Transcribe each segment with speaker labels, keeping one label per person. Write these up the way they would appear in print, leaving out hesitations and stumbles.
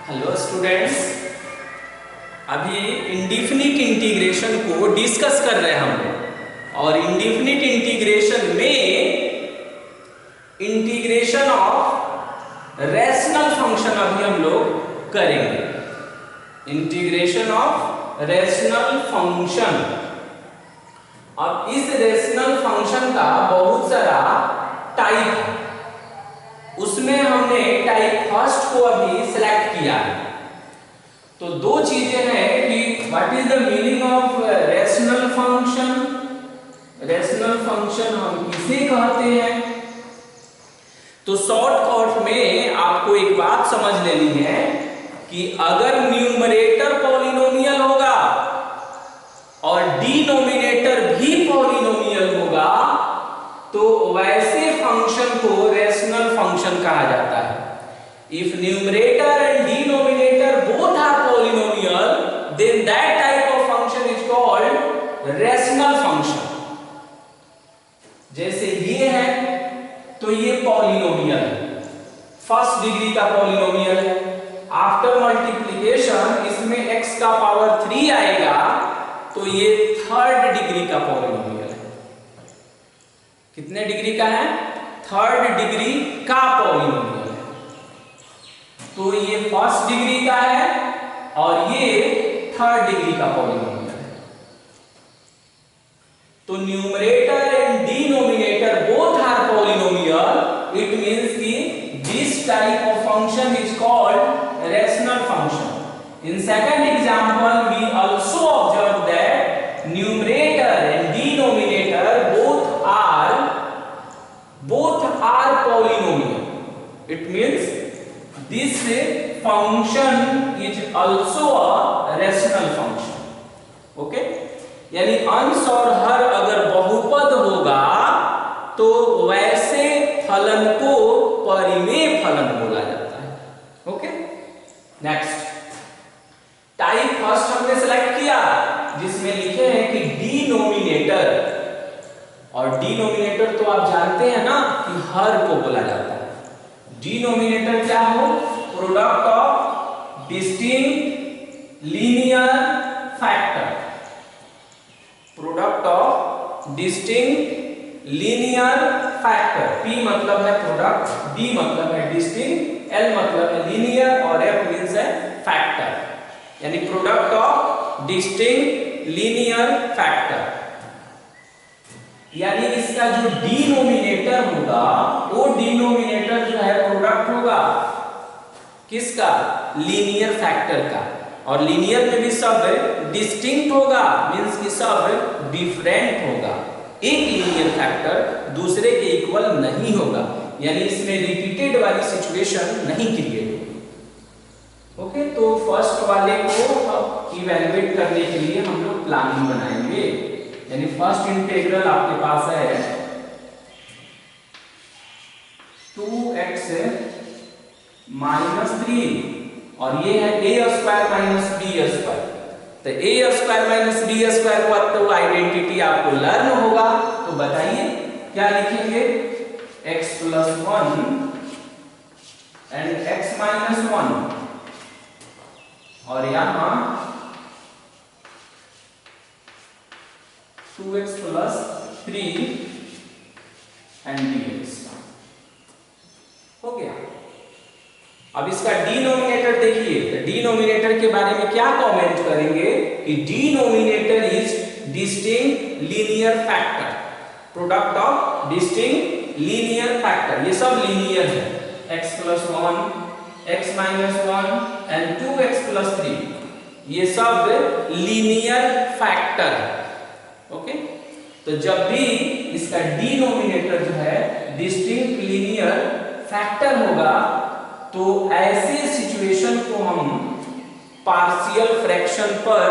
Speaker 1: Hello students, अभी indefinite integration को discuss कर रहे हैं हम लोग। और इंडिफिनिट इंटीग्रेशन में इंटीग्रेशन ऑफ रैशनल फंक्शन अभी हम लोग करेंगे। Integration of rational function. अब इस रैशनल फंक्शन का बहुत सारा टाइप है, उसमें हमने टाइप फर्स्ट को अभी सिलेक्ट किया है। तो दो चीजें हैं कि what is the meaning of rational function. Rational function हम किसे कहते हैं? तो शॉर्टकट में आपको एक बात समझ लेनी है कि अगर न्यूमरेटर पॉलिनोमियल होगा और डिनोमिनेटर भी पॉलिनोमियल होगा तो वैसे फंक्शन को रैशनल फंक्शन कहा जाता है। If numerator and denominator both are polynomial then that type of function is called rational function. जैसे ये है तो ये पॉलिनोमियल है, फर्स्ट डिग्री का पॉलिनोमियल है। आफ्टर मल्टीप्लिकेशन इसमें x का पावर 3 आएगा तो ये थर्ड डिग्री का पॉलिनोमियल है। कितने डिग्री का है? थर्ड डिग्री का पॉलिनोमियल है। तो ये फर्स्ट डिग्री का है और ये थर्ड डिग्री का पॉलिनोमियल है। तो numerator and denominator both are polynomial. It means कि this type of function is called rational function. In second example we also observe that numerator and denominator both are polynomial. It means this function is also a rational function. Okay? यानी अंश और हर अगर बहुपद होगा तो वैसे फलन को परिमेय फलन बोला जाता है। ओके? नेक्स्ट टाइप फर्स्ट हमने सेलेक्ट किया जिसमें लिखे हैं कि डिनोमिनेटर। और डिनोमिनेटर तो आप जानते हैं ना कि हर को बोला जाता है। डिनोमिनेटर क्या हो? Product of distinct linear factor. Product of distinct linear factor. P मतलब है प्रोडक्ट, D मतलब है डिस्टिंक्ट, L मतलब है लीनियर और F मींस है फैक्टर। यानी product of distinct linear factor. यानी इसका जो डिनोमिनेटर होगा वो डिनोमिनेटर जो है प्रोडक्ट होगा किसका? लीनियर फैक्टर का। और लीनियर में भी सब डिस्टिंक्ट होगा, मींस कि सब डिफरेंट होगा। एक लीनियर फैक्टर दूसरे के इक्वल नहीं होगा, यानी इसमें रिपीटेड वाली सिचुएशन नहीं क्रिएट होगी। ओके, तो फर्स्ट वाले को अब इवैल्यूएट करने के लिए हम लोग प्लानिंग बनाएंगे। यानी फर्स्ट इंटीग्रल आपके पास है 2x - 3 और ये है a² - b²। तो a² - b² को तो आइडेंटिटी आपको लर्न होगा। तो बताइए क्या लिखेंगे? x + 1 एंड x - 1 और यहां 2x + 3 एंड dx हो गया। अब इसका डिनोमिनेटर देखिए। तो डिनोमिनेटर के बारे में क्या कमेंट करेंगे कि denominator is distinct linear factor. Product of distinct linear factor, ये सब लीनियर है। x + 1 x - 1 एंड 2x + 3 ये सब लीनियर फैक्टर है। ओके, तो जब भी इसका डिनोमिनेटर जो है डिस्टिंक्ट लीनियर फैक्टर होगा तो ऐसे सिचुएशन को हम पार्शियल फ्रैक्शन पर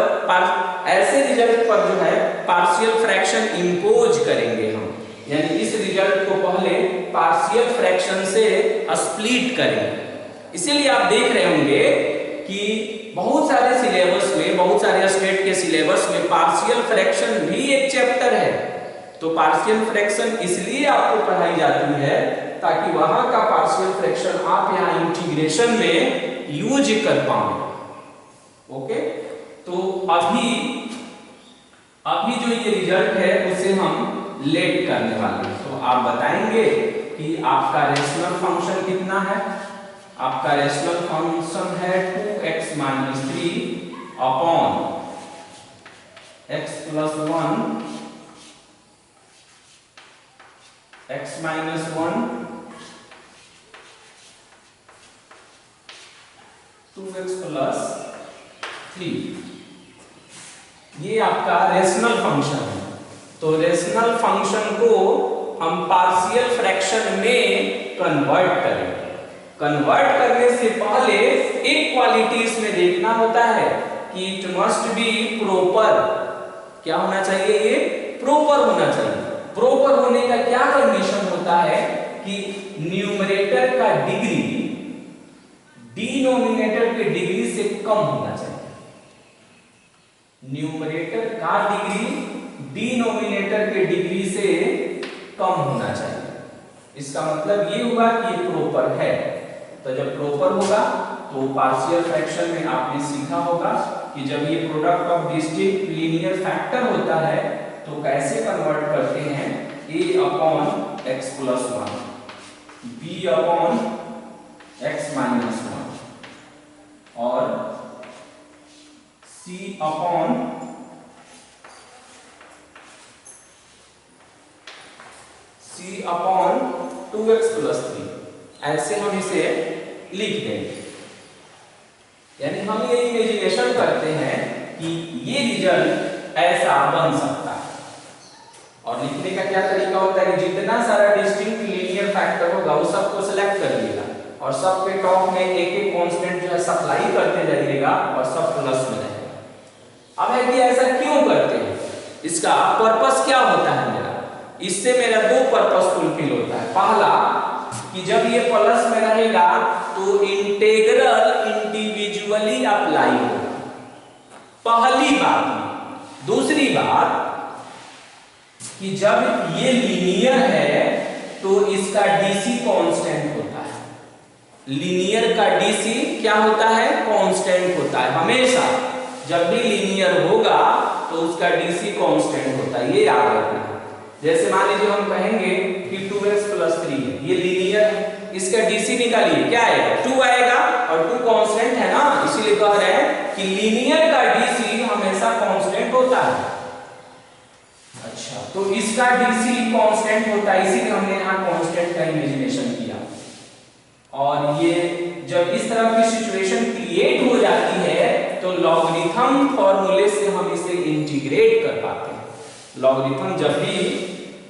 Speaker 1: ऐसे रिजल्ट पर जो है पार्शियल फ्रैक्शन इंपोज करेंगे हम। यानी इस रिजल्ट को पहले पार्शियल फ्रैक्शन से स्प्लिट करेंगे। इसीलिए आप देख रहे होंगे कि बहुत सारे सिलेबस में, बहुत सारे स्टेट के सिलेबस में पार्शियल फ्रैक्शन भी एक चैप्टर है। तो पार्शियल फ्रैक्शन इसलिए आपको पढ़ाई जाती है ताकि वहां का पार्शियल फ्रैक्शन आप यहाँ इंटीग्रेशन में यूज कर पाऊंगा। ओके, तो अभी जो ये रिजल्ट है उसे हम लेट करने वाले हैं। तो आप बताएंगे कि आपका रेशनल फंक्शन कितना है। आपका रेशनल फंक्शन है 2x minus 3 upon x plus 1 x minus 1 2x plus 3। ये आपका रेशनल फंक्शन है। तो रेशनल फंक्शन को हम पार्शियल फ्रैक्शन में कन्वर्ट करेंगे। कन्वर्ट करने से पहले एक क्वालिटी इसमें देखना होता है कि इट मस्ट बी प्रॉपर। क्या होना चाहिए? ये प्रॉपर होना चाहिए। प्रॉपर होने का क्या कंडीशन होता है कि न्यूमरेटर का डिग्री डिनोमिनेटर के डिग्री से कम होना चाहिए। न्यूमरेटर का डिग्री डिनोमिनेटर के डिग्री से कम होना चाहिए। इसका मतलब ये हुआ कि ये प्रॉपर है। तो जब प्रॉपर होगा तो पार्शियल फ्रैक्शन में आपने सीखा होगा कि जब ये product of distinct linear factor होता है तो कैसे कन्वर्ट करते हैं, a upon x plus 1 b upon x minus 1 और c upon c upon 2x plus 3। ऐसे हम इसे लिख देंगे। यानी हम ये इमेजिनेशन करते हैं कि ये रिजल्ट ऐसा बन सकता है। और लिखने का क्या तरीका होता है कि जितना सारा डिस्टिंक्ट लीनियर फैक्टर होगा वो सबको सिलेक्ट कर लीजिएगा और सबके टॉप में एक एक कांस्टेंट जो है सप्लाई करते जाइएगा और सब प्लस में रहेगा। अब है कि ऐसा क्यों करते हैं, इसका पर्पस क्या होता है मेरा? इससे मेरा दो पर्पस फुलफिल होता है। पहला कि जब ये प्लस में रहेगा तो इंटीग्रल इंडिविजुअली अप्लाई होगा, पहली बात। दूसरी बात कि जब ये लीनियर है तो इसका डीसी कांस्टेंट होता है। लीनियर का डीसी क्या होता है? कांस्टेंट होता है। हमेशा जब भी लीनियर होगा तो उसका डीसी कांस्टेंट होता है, ये याद रखना। जैसे मान लीजिए हम कहेंगे कि 2x प्लस 3 है, ये लीनियर है, इसका डीसी निकालिए, क्या आएगा? 2 आएगा और 2 कांस्टेंट है ना, इसीलिए कह रहे हैं कि लीनियर का डीसी हमेशा कांस्टेंट होता है। अच्छा, तो इसका डीसी कांस्टेंट होता है, इसीलिए हमने यहाँ कांस्टेंट का इमेजिनेशन किया। और ये जब इस तरह की सिचुएशन क्रिएट हो जाती है तो लॉगरिथम फॉर्मूले से हम इसे इंटीग्रेट कर पाते हैं। लॉगरिथम जब भी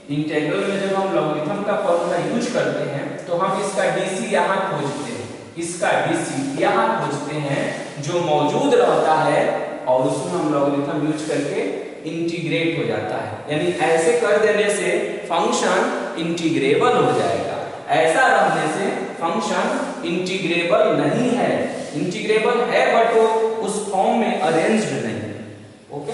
Speaker 1: इंटीग्रल में जब हम लॉगरिथम का फॉर्मूला यूज करते हैं तो हम इसका डीसी यहाँ खोजते हैं, इसका डीसी यहाँ खोजते हैं जो मौजूद रहता है और उसमें हम लॉगरिथम यूज करके इंटीग्रेट हो जाता है। यानी ऐसे कर देने से फंक्शन इंटीग्रेबल हो जाएगा, ऐसा रहने से फंक्शन इंटीग्रेबल नहीं है। इंटीग्रेबल है बट वो उस फॉर्म में अरेंज्ड नहीं है। ओके,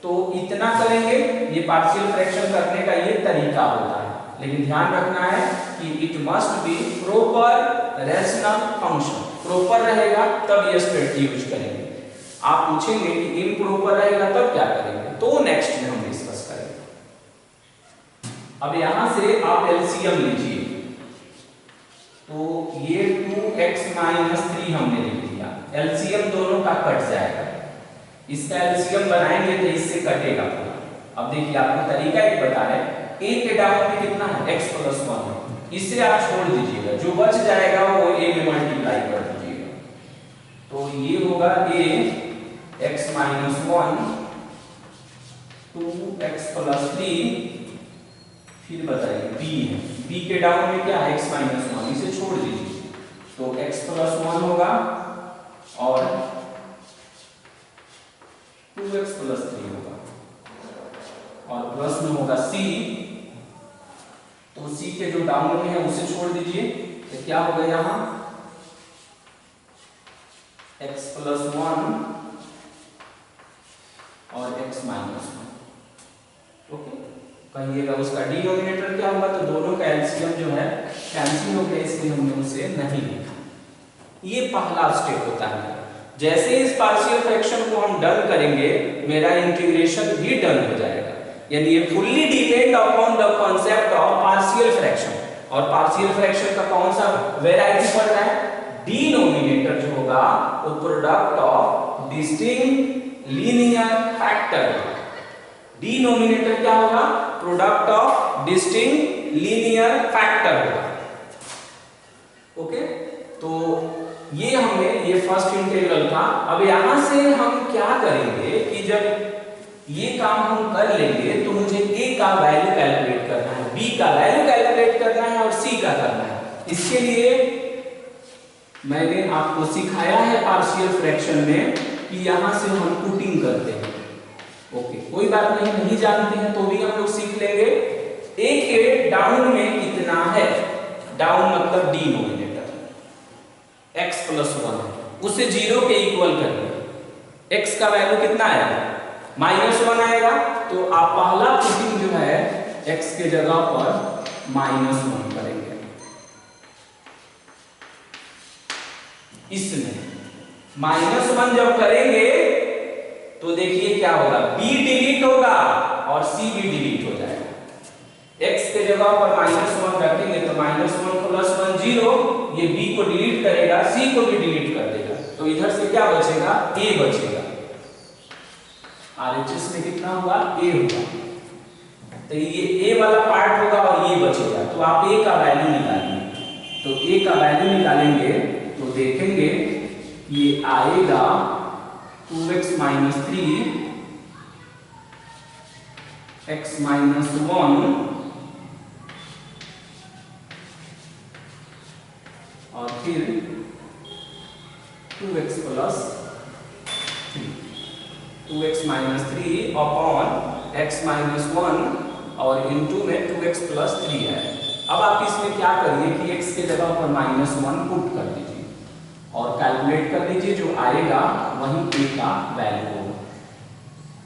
Speaker 1: तो इतना करेंगे। ये पार्शियल फ्रैक्शन करने का ये तरीका होता है, लेकिन ध्यान रखना है कि it must be proper rational function. Proper रहेगा तब ये स्ट्रेटजी यूज करेंगे। आप पूछेंगे कि इम्प्रॉपर रहेगा तब क्या करेंगे, तो नेक्स्ट में हम डिस्कस करेंगे। अब यहां से आप एलसीएम लीजिए, तो ये 2x माइनस 3 हमने लिख दिया। एलसीएम दोनों का कट जाएगा, इसका एलसीएम बनाएंगे तो इससे कटेगा पूरा। अब देखिए आपको तरीका एक बता रहे हैं, a के डाउन में कितना है? x प्लस 1, इसे आप छोड़ दीजिएगा, जो बच जाएगा वो a में मल्टीप्लाई कर दीजिएगा। तो ये होगा a x minus 1 2x plus 3, फिर बताइए b है, b के डाउन में क्या है? x माइनस 1, इसे छोड़ दीजिए तो x प्लस 1 होगा और 2x प्लस 3 होगा और प्लस में होगा c, तो c के जो डाउन में है उसे छोड़ दीजिए तो क्या होगा यहाँ? x प्लस 1 और x माइनस 1। ओके, कहिएगा उसका डिनोमिनेटर क्या होगा? तो दोनों का एलसीएम जो है कैंसिल हो गया, इसलिए हमने उसे नहीं लिखा। ये पहला स्टेप होता है। जैसे इस पार्शियल फ्रैक्शन को हम डन करेंगे, मेरा इंटीग्रेशन भी डन हो जाएगा। यानी ये fully depend upon the concept of partial fraction. और पार्शियल फ्रैक्शन का कौन सा वेराइटी पड़ रहा है? डिनोमिनेटर जो होगा वो product of distinct linear factor. Denominator क्या होगा? Product of distinct linear factor होगा। ओके, तो ये हमने ये फर्स्ट इंटीग्रल था। अब यहां से हम क्या करेंगे कि जब ये काम हम कर लेंगे तो मुझे a का वैल्यू कैलकुलेट करना है, b का वैल्यू कैलकुलेट करना है और c का करना है। इसके लिए मैंने आपको सिखाया है पार्शियल फ्रैक्शन में कि यहां से हम पुटिंग करते हैं। ओके, कोई बात नहीं, नहीं जानते हैं तो भी हम लोग सीख लेंगे। a के डाउन में कितना है? डाउन मतलब डिनोमिनेटर x प्लस 1 है, उसे 0 के इक्वल करिए। x का वैल्यू कितना आएगा? -1 आएगा। तो आप पहला पुटिंग जो है x के जगह पर -1 करेंगे। इसमें -1 जब करेंगे तो देखिए क्या होगा, b डिलीट होगा और c भी डिलीट हो जाएगा। x के जगह पर -1 रखेंगे तो -1 प्लस 1 0, ये b को डिलीट करेगा, c को भी डिलीट कर देगा। तो इधर से क्या बचेगा? a बचेगा। RHS में कितना होगा? a होगा। तो ये a वाला पार्ट होगा और ये बचेगा। तो आप a का वैल्यू निकालेंगे। तो a का वैल्यू निकालेंगे तो देखेंगे ये आएगा 2x - 3 x - 1 और फिर 2x plus 3, 2x - 3 upon x - 1 और इनटू में 2x प्लस 3 है। अब आप इसमें क्या करिए कि x के जगह पर -1 पुट कर दीजिए और कैलकुलेट कर लीजिए, जो आएगा वही a का वैल्यू होगा।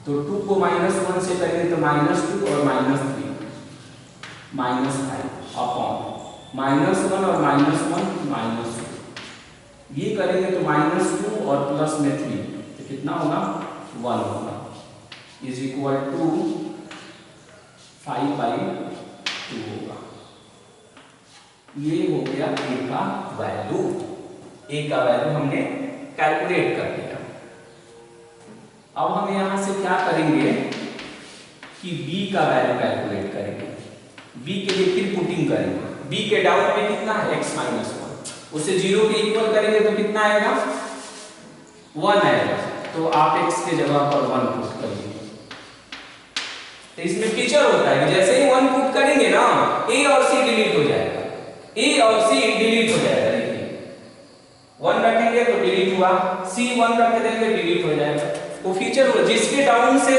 Speaker 1: तो 2 को -1 से करेंगे तो -2 और -3 -5 अपॉन -1 और -1 -2, ये करेंगे तो -2 और प्लस में 3 तो कितना होगा? 1 होगा, इज इक्वल टू 5/2 होगा। ये हो गया a का वैल्यू। a का वैल्यू हमने कैलकुलेट कर लिया। अब हम यहां से क्या करेंगे कि b का वैल्यू कैलकुलेट करेंगे। b के लिए फिर पुटिंग करेंगे। b के डाउन में कितना है? x - 1, उसे 0 के इक्वल करेंगे तो कितना आएगा? 1 आएगा। तो आप x के जगह पर 1 पुट करिए। तो इसमें फीचर होता है कि जैसे ही 1 पुट करेंगे ना, a और c डिलीट हो जाएगा, a और c डिलीट हो जाएगा। देखिए 1 रखेंगे तो डिलीट हुआ, c 1 रख देंगे डिलीट हो जाएगा। वो फीचर हो जिसके डाउन से,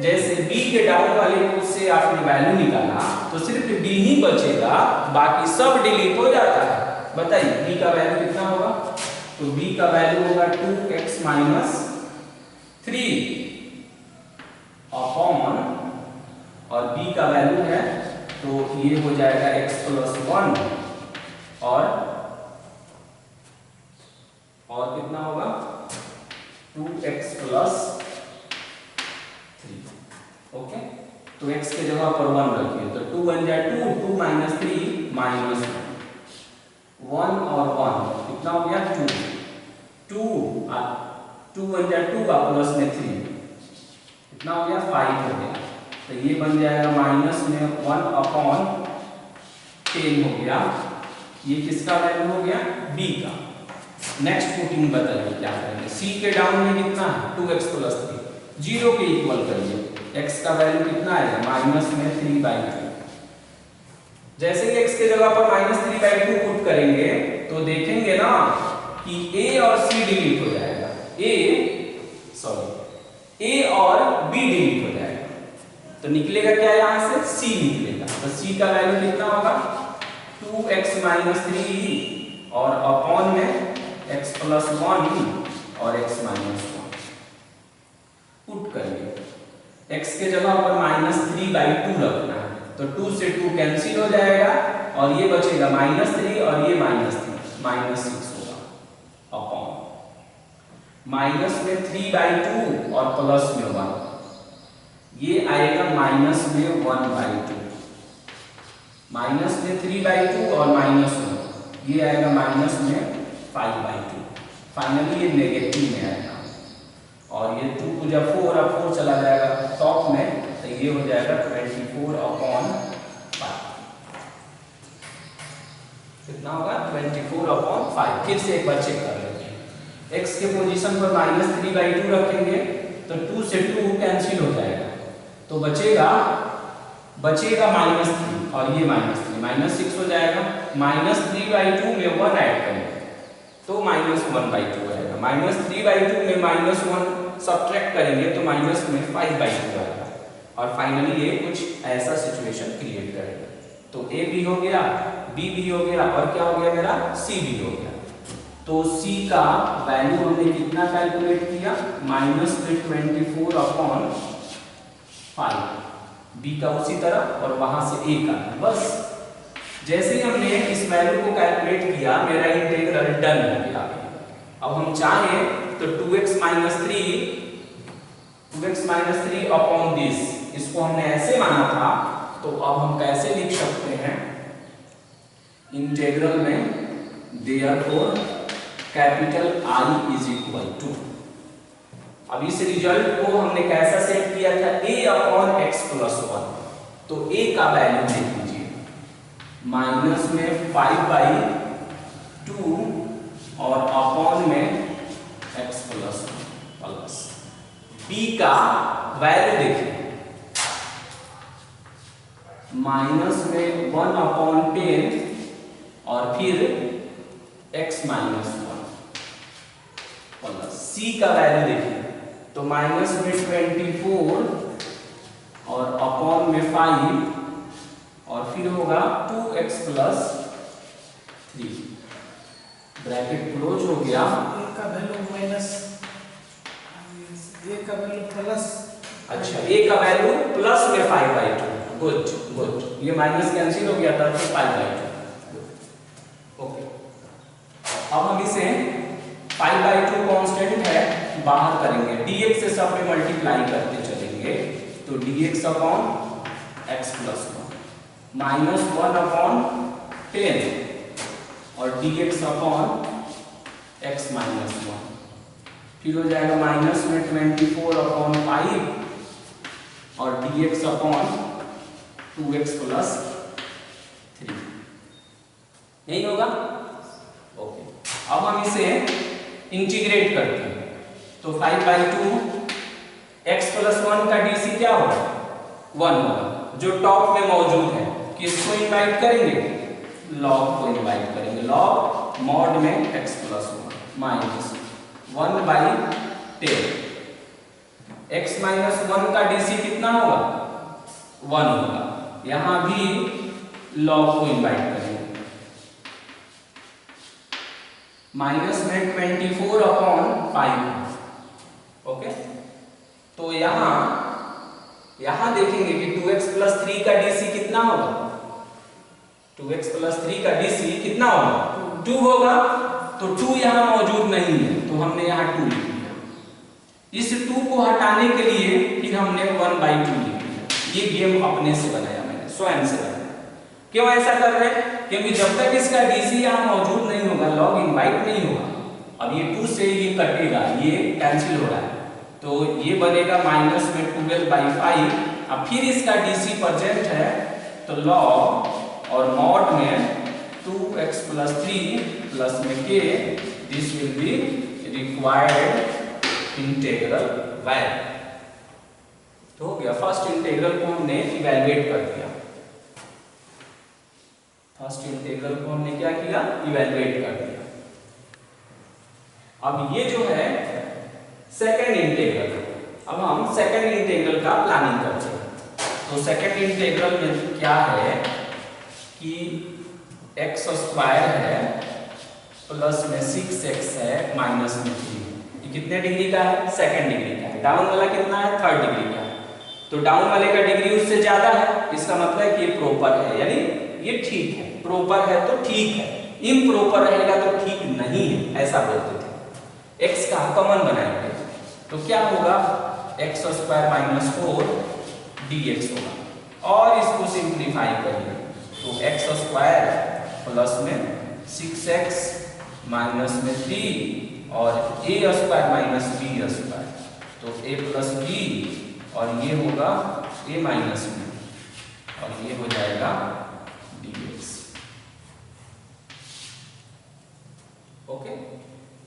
Speaker 1: जैसे b के डाउन वाले को से आपने वैल्यू निकाला तो सिर्फ d ही बचेगा, बाकी सब डिलीट हो जाता है। बताइए b का वैल्यू कितना होगा? तो b का वैल्यू होगा 2x - 3 अपॉन, और b का वैल्यू है तो ये हो जाएगा x प्लस 1 और कितना होगा? 2x plus 3। ओके, तो x के जगह पर 1 रखिए तो 2 बन जाए 2, 2 - 3 -1, 1 और 1 कितना हो गया? 2, 2 बन जाए 2 का प्लस में 3 कितना हो गया? 5 हो गया। तो ये बन जाएगा माइनस में 1 अपॉन 10 हो गया। ये किसका वैल्यू हो गया? b का। नेक्स्ट पुटिंग बताइए क्या करेंगे। c के डाउन में कितना है? 2x प्लस 3, 0 के इक्वल करिए। x का वैल्यू कितना आएगा? माइनस में 3/2। जैसे ही x के जगह पर -3/2 पुट करेंगे तो देखेंगे ना कि a और c डिलीट हो जाएगा, a और b डिलीट हो जाएगा। तो निकलेगा क्या यहाँ से? c निकलेगा। तो c का वैल्यू कितना होगा? 2x - 3 और अपॉन में x प्लस 1 और x - 1 पुट करिए। x के जगह पर -3/2 रखना है तो 2 से 2 कैंसिल हो जाएगा और ये बचेगा -3 और ये -3, -6 होगा। माइनस में 3/2 और प्लस में 1, ये आएगा माइनस में 1/2, माइनस में 3/2 और माइनस 1, ये आएगा माइनस में 5/2। फाइनली ये नेगेटिव में आएगा और ये 2 को जब 4 अब 4 चला जाएगा टॉप में, तो ये हो जाएगा 24/5। कितना होगा? 24/5। फिर से एक बार चेक कर लेते हैं। x के पोजीशन पर माइनस 3/2 रखेंगे तो 2 से 2 कैंसिल हो जाएगा, तो बचेगा -3 और ये -3, -6 हो जाएगा। -3/2 में 1 ऐड करेंगे तो -1/2 आएगा। -3/2 में -1 सब्ट्रैक्ट करेंगे तो माइनस में 5/2 आएगा और फाइनली ये कुछ ऐसा सिचुएशन क्रिएट करेगा। तो a भी हो गया, b भी हो गया और क्या हो गया मेरा? c भी हो गया। तो c का वैल्यू हमने कितना कैलकुलेट किया? -24/5, b का उसी तरह और वहां से a का। बस जैसे ही हमने इस वैल्यू को कैलकुलेट किया मेरा इंटीग्रल डन हो गया। अब हम चाहें तो 2x - 3 अपॉन दिस, इसको हमने ऐसे माना था, तो अब हम कैसे लिख सकते हैं इंटीग्रल में therefore capital I is equal to, अब इस रिजल्ट को हमने कैसा सेट किया था? a अपॉन x प्लस 1, तो a का वैल्यू देख लीजिए, माइनस में 5/2 और अपॉन में x प्लस 1 प्लस b का वैल्यू देखिए, माइनस में 1/10 और फिर x माइनस 1 प्लस c का वैल्यू देखिए, तो माइनस में 24 और अपॉन में 5 और फिर होगा 2x प्लस 3, ब्रैकेट क्लोज हो गया।
Speaker 2: a का वैल्यू माइनस, a का वैल्यू प्लस,
Speaker 1: अच्छा a का वैल्यू प्लस में 5/2, गुड गुड, ये माइनस कैंसिल हो गया था तो 5/2, ओके। अब हम इसे 5/2 कांस्टेंट है बाहर करेंगे, dx से सब में मल्टीप्लाई करते चलेंगे, तो dx upon x plus 1 minus 1/10 और dx अपॉन x माइनस 1, फिर हो जाएगा माइनस में 24/5 और dx अपॉन 2x प्लस 3, यही होगा, ओके। अब हम इसे इंटीग्रेट करते हैं, तो 5/2 x प्लस 1 का dc क्या होगा? 1 होगा, जो टॉप में मौजूद है। किसको इनवाइट करेंगे? लॉग को इनवाइट करेंगे, लॉग मॉड में x plus 1 minus 1/10, x minus 1 का dc कितना होगा? 1 होगा, यहां भी लॉग को इनवाइट करेंगे, माइनस में 24/5, ओके। तो यहां देखेंगे कि 2x प्लस 3 का dc कितना होगा? 2x प्लस 3 का dc कितना होगा? 2 होगा, तो 2 यहां मौजूद नहीं है तो हमने यहां 2 लिख दिया। इस 2 को हटाने के लिए फिर हमने 1/2 लिख दिया। ये गेम अपने से बनाया, मैंने स्वयं से बनाया। क्यों ऐसा कर रहे हैं? क्योंकि जब तक इसका dc यहां मौजूद नहीं होगा, लॉग इनवाइट नहीं होगा। अब ये 2 से ये कटेगा, ये कैंसिल हो रहा है, तो ये बनेगा माइनस में 12/5। अब फिर इसका dc प्रेजेंट है, तो लॉग और मॉड में 2x प्लस 3 प्लस में k, this will be required integral value. तो हो गया, फर्स्ट इंटीग्रल को हमने इवैल्यूएट कर दिया। फर्स्ट इंटीग्रल को हमने क्या किया? इवैल्यूएट कर दिया। अब ये जो है सेकंड इंटीग्रल, अब हम सेकंड इंटीग्रल का प्लानिंग करते हैं। तो सेकंड इंटीग्रल में क्या है कि x स्क्वायर है प्लस में 6x है माइनस में 3, ये कितने डिग्री का है? सेकंड डिग्री का है। डाउन वाला कितना है? थर्ड डिग्री का है। तो डाउन वाले का डिग्री उससे ज्यादा है, इसका मतलब है कि ये प्रॉपर है, यानी ये ठीक है। प्रॉपर है तो ठीक है, इम्प्रॉपर रहेगा तो ठीक नहीं है, ऐसा बोलते थे। x का कॉमन बनाएंगे तो क्या होगा, x स्क्वायर माइनस 4 dx होगा। और इसको सिंप्लीफाई करिए तो x स्क्वायर प्लस में 6x माइनस में 3 और a square minus b square, तो a प्लस b और ये होगा a माइनस b और ये हो जाएगा dx। ओके,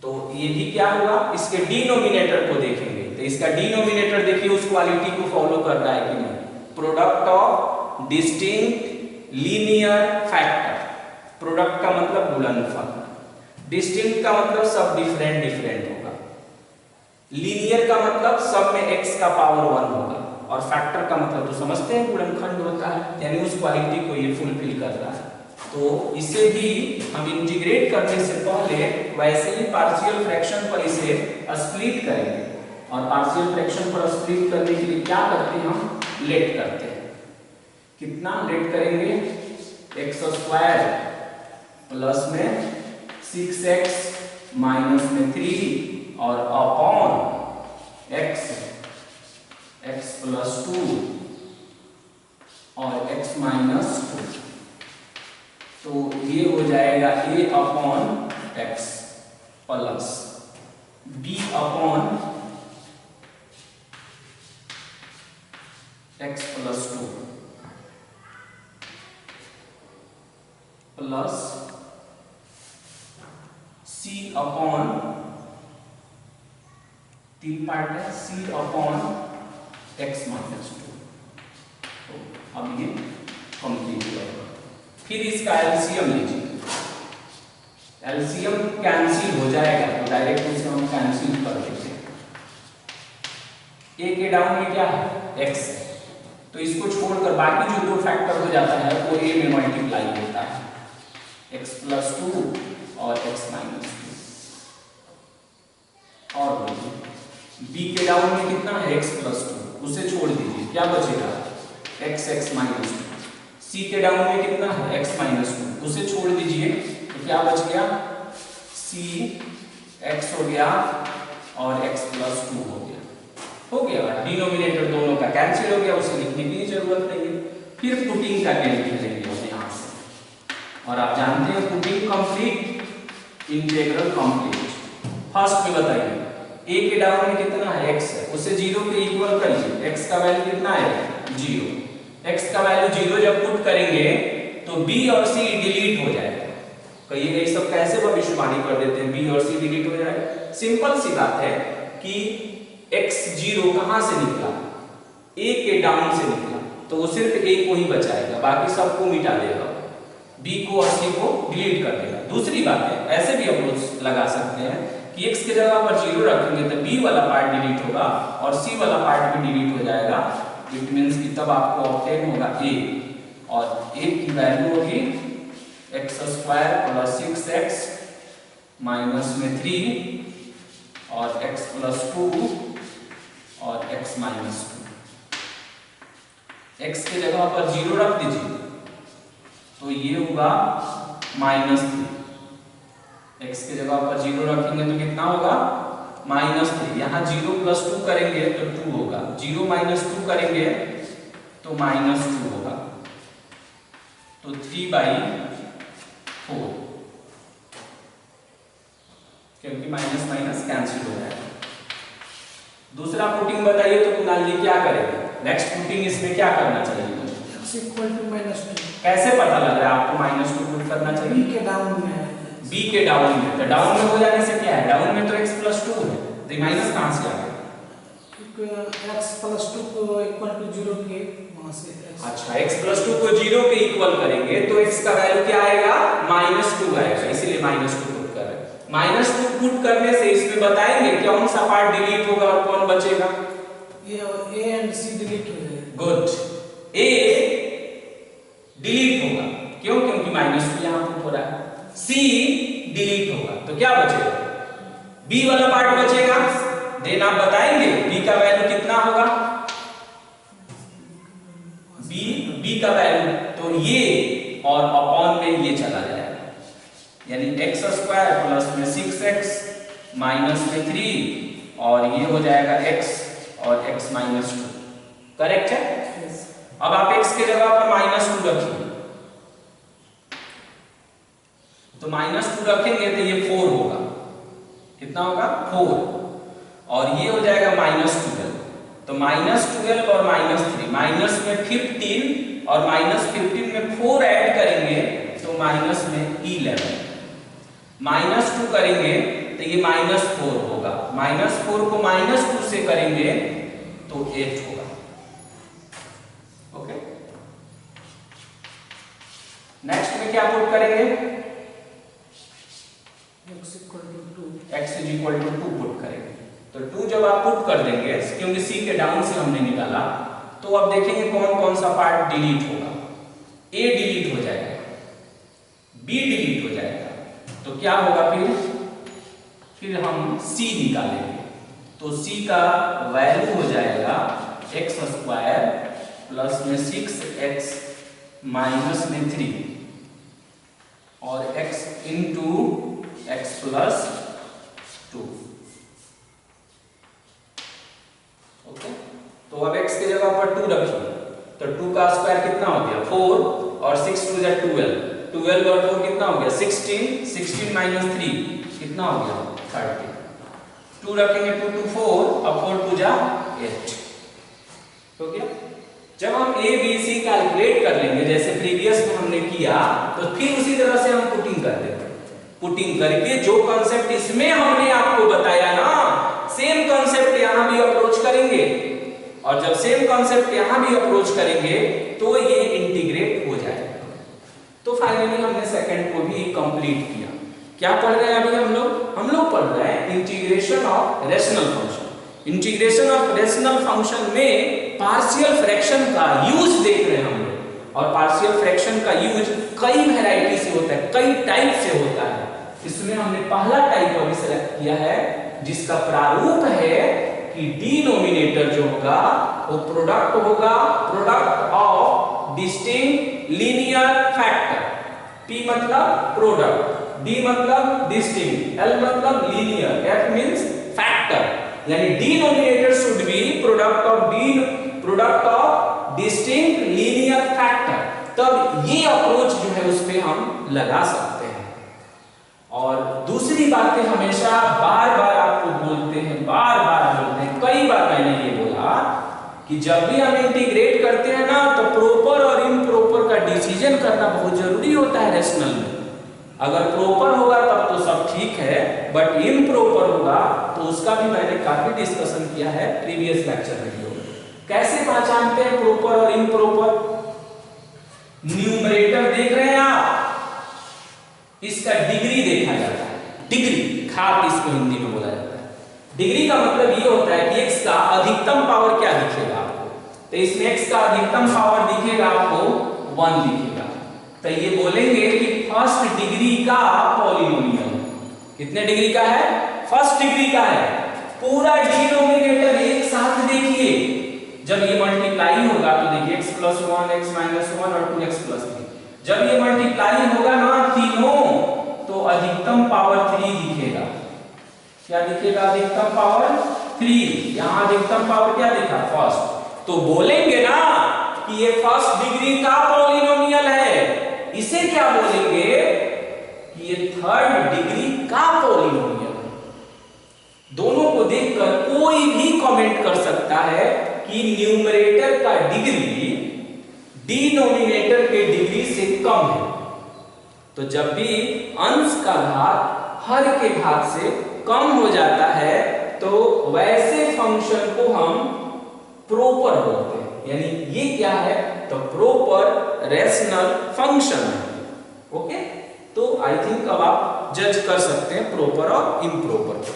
Speaker 1: तो ये भी क्या हुआ, इसके डिनोमिनेटर को देखेंगे तो इसका डिनोमिनेटर देखिए उस क्वालिटी को फॉलो कर रहा है कि नहीं, product of distinct linear factor. Product का मतलब गुणनफल, डिस्टिंक्ट का मतलब सब डिफरेंट डिफरेंट होगा, लीनियर का मतलब सब में x का पावर 1 होगा और फैक्टर का मतलब तो समझते हैं गुणनखंड होता है, यानी उस क्वालिटी को ये फुलफिल कर रहा है। तो इसे भी हम इंटीग्रेट करने से पहले वैसे ही पार्शियल फ्रैक्शन पर इसे स्प्लिट करेंगे और पार्शियल फ्रैक्शन पर स्प्लिट करने के लिए क्या करते हैं, हम लेट करते हैं। कितना लेट करेंगे, x स्क्वायर प्लस में 6x माइनस में 3 और अपॉन x प्लस 2 और x माइनस 2, तो ये हो जाएगा a upon x plus b upon x plus 2 plus c upon 3 part है c अपॉन x माइनस 2। तो अब ये कंप्लीट हो गया। फिर इसका एलसीएम लीजिए, एलसीएम कैंसिल हो जाएगा तो डायरेक्ट इसे हम कैंसिल कर देते हैं। a के डाउन में क्या है, x है, तो इसको छोड़कर बाकी जो दो फैक्टर हो जाता है वो a में मल्टीप्लाई होता है, x प्लस 2 और x माइनस 2। और b के डाउन में कितना है, x प्लस 2, उसे छोड़ दीजिए, क्या बचेगा, x माइनस 2। c के डाउन में कितना है, x माइनस 2, उसे छोड़ दीजिए तो क्या बच गया, c x हो गया और x प्लस 2 हो गया। डिनोमिनेटर दोनों का कैंसिल हो गया, उसे लिखने की जरूरत नहीं है। फिर पुटिंग करके लिख लेंगे हम यहाँ से, और आप जानते हैं putting complete integral complete. First में बताइए a के डाउन में कितना है, x है, उसे 0 के इक्वल करिए, x का वैल्यू कितना है, 0। x का वैल्यू 0 जब पुट करेंगे तो b और c डिलीट हो जाएगा। कहिएगा ये सब कैसे भविष्यवाणी कर देते हैं, b और c डिलीट हो जाएगा। सिंपल सी बात है कि x 0 कहां से निकला, a के डाउन से निकला, तो वो सिर्फ a को ही बचाएगा, बाकी सबको मिटा देगा, b को और c को डिलीट कर देगा। दूसरी बात है, ऐसे भी अप्रोच लगा सकते हैं कि x के जगह पर 0 रखेंगे तो b वाला पार्ट डिलीट होगा और c वाला पार्ट भी डिलीट हो जाएगा। इट मींस कि तब आपको ऑब्टेन होगा a, और a की वैल्यू होगी x square plus 6x minus में 3 और x प्लस 2 और x माइनस 2। x के जगह पर 0 रख दीजिए तो ये होगा -3। x के जगह पर 0 रखेंगे तो कितना होगा, -3। यहाँ 0 प्लस 2 करेंगे तो 2 होगा, 0 माइनस 2 करेंगे तो -2 होगा, तो 3/4, क्योंकि माइनस माइनस कैंसिल हो जाएगा। दूसरा पुटिंग बताइए तो कुणाल जी क्या करेंगे, नेक्स्ट पुटिंग इसमें क्या करना चाहिए,
Speaker 2: x इक्वल टू -2।
Speaker 1: कैसे पता लग रहा है आपको -2 पुट करना चाहिए,
Speaker 2: b के डाउन में है,
Speaker 1: b के डाउन में, तो डाउन में हो जाने से क्या है, डाउन में तो x प्लस 2 है, तो माइनस कहां से आ गया,
Speaker 2: x प्लस 2 को इक्वल टू 0 के वहां से x।
Speaker 1: अच्छा, x प्लस 2 को 0 के इक्वल करेंगे तो x का वैल्यू क्या आएगा, -2 आएगा, इसीलिए -2 पुट कर रहे हैं। -2 पुट करने से इसमें बताएंगे कौन सा पार्ट डिलीट होगा और कौन बचेगा,
Speaker 2: ये a एंड c डिलीट हो जाएगा।
Speaker 1: गुड, a डिलीट होगा, क्यों, क्योंकि -2 यहां पुट हो रहा है, c डिलीट होगा, तो क्या बचेगा, b वाला पार्ट बचेगा। देन आप बताएंगे b का वैल्यू कितना होगा, b का वैल्यू तो ये और अपॉन में ये चला जाएगा, यानी x स्क्वायर प्लस में 6x माइनस में 3 और ये हो जाएगा x और x माइनस 2। करेक्ट है?
Speaker 2: yes.
Speaker 1: अब आप x की जगह पर माइनस 2 रखिए, तो माइनस 2 रखेंगे तो ये 4 होगा। कितना होगा? 4। और ये हो जाएगा माइनस 12, तो माइनस 12 और माइनस 3, माइनस में 15 और माइनस 15 में 4 ऐड करेंगे तो माइनस में 11, माइनस 2 करेंगे तो ये माइनस 4 होगा, माइनस 4 को माइनस 2 से करेंगे तो 8 होगा। ओके, नेक्स्ट में क्या पुट करेंगे? x is equal to 2 put करेंगे। तो 2 जब आप पुट कर देंगे, क्योंकि c के डाउन से हमने निकाला, तो अब देखेंगे कौन कौन सा पार्ट डिलीट होगा। a डिलीट हो जाएगा, b डिलीट हो जाएगा, तो क्या होगा फिर हम c निकालेंगे। तो c का वैल्यू हो जाएगा x स्क्वायर प्लस में 6x माइनस में 3 और x into x plus 2। Okay, तो अब x की जगह पर 2 रखिए, तो 2 का स्क्वायर कितना हो गया? 4 और 6 2 जा 12, 12 और 4 कितना हो गया? 16, 16 माइनस 3 कितना हो गया? 30। 2 रखेंगे 2 2 4 और 4 2 जा 8। तो क्या जब हम a b c कैलकुलेट कर लेंगे जैसे प्रीवियस में हमने किया, तो फिर उसी तरह से हम पुटिंग कर देंगे। पुटिंग करके जो कॉन्सेप्ट इसमें हमने आपको बताया ना, सेम कॉन्सेप्ट यहां भी अप्रोच करेंगे, और जब सेम कॉन्सेप्ट यहां भी अप्रोच करेंगे तो ये इंटीग्रेट हो जाएगा। तो फाइनली हमने सेकंड को भी कंप्लीट किया। क्या पढ़ रहे हैं अभी हम लोग पढ़ रहे हैं integration of rational function. Integration of rational function में पार्शियल फ्रैक्शन का यूज देख रहे हैं हम लोग, और पार्शियल फ्रैक्शन का यूज कई वैरायटी से होता है, कई टाइप से होता है। इसमें हमने पहला टाइप अभी सेलेक्ट किया है, जिसका प्रारूप है कि डिनोमिनेटर जो होगा वो प्रोडक्ट होगा, product of distinct linear factor. P मतलब प्रोडक्ट, D मतलब डिस्टिंक्ट, L मतलब लीनियर, F मींस फैक्टर, यानी denominator should be product of distinct linear factor. तब ये अप्रोच जो है उस पे हम लगा सकते हैं। और दूसरी बातें हमेशा बार बार आपको बोलते हैं, कई बार मैंने ये बोला कि जब भी हम इंटीग्रेट करते हैं ना, तो प्रॉपर और इम्प्रॉपर का डिसीजन करना बहुत जरूरी होता है रेशनल में। अगर प्रॉपर होगा तब तो सब ठीक है, बट इम्प्रॉपर होगा तो उसका भी मैंने काफी डिस्कशन किया है प्रीवियस लेक्चर वीडियो में। कैसे पहचानते हैं प्रॉपर और इम्प्रॉपर? न्यूमरेटर देख रहे हैं आप, इसका डिग्री देखा जाता है। डिग्री, घात इसको हिंदी में बोला जाता है। डिग्री का मतलब ये होता है कि x का अधिकतम पावर क्या दिखेगा आपको, तो इसमें x का अधिकतम पावर दिखेगा आपको 1 दिखेगा, तो ये बोलेंगे कि फर्स्ट डिग्री का पॉलिनोमियल। कितने डिग्री का है? फर्स्ट डिग्री का है। पूरा डिनोमिनेटर एक साथ देखिए, जब ये मल्टीप्लाई होगा तो देखिए x प्लस 1, x माइनस 1 और 2x प्लस 3, जब ये मल्टीप्लाई होगा ना तीनों, तो अधिकतम पावर 3 दिखेगा। क्या दिखेगा? अधिकतम पावर 3। यहां अधिकतम पावर क्या दिखा? फर्स्ट। तो बोलेंगे ना कि ये फर्स्ट डिग्री का पॉलिनोमियल है। इसे क्या बोलेंगे कि ये थर्ड डिग्री का पॉलिनोमियल है। दोनों को देखकर कोई भी कमेंट कर सकता है कि न्यूमरेटर का डिग्री डिनोमिनेटर के डिग्री से कम है। तो जब भी अंश का घात हर के घात से कम हो जाता है तो वैसे फंक्शन को हम प्रॉपर बोलते हैं। यानी ये क्या है? तो प्रॉपर रेशनल फंक्शन है। ओके, तो आई थिंक अब आप जज कर सकते हैं प्रॉपर और इम्प्रॉपर।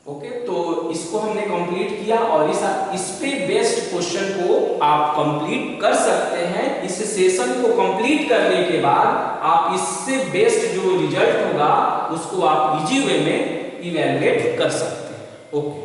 Speaker 1: ओके, तो इसको हमने कंप्लीट किया और इस पे बेस्ड क्वेश्चन को आप कंप्लीट कर सकते हैं। इस सेशन को कंप्लीट करने के बाद आप इससे बेस्ड जो रिजल्ट होगा उसको आप इजी वे में इवैल्यूएट कर सकते हैं। ओके।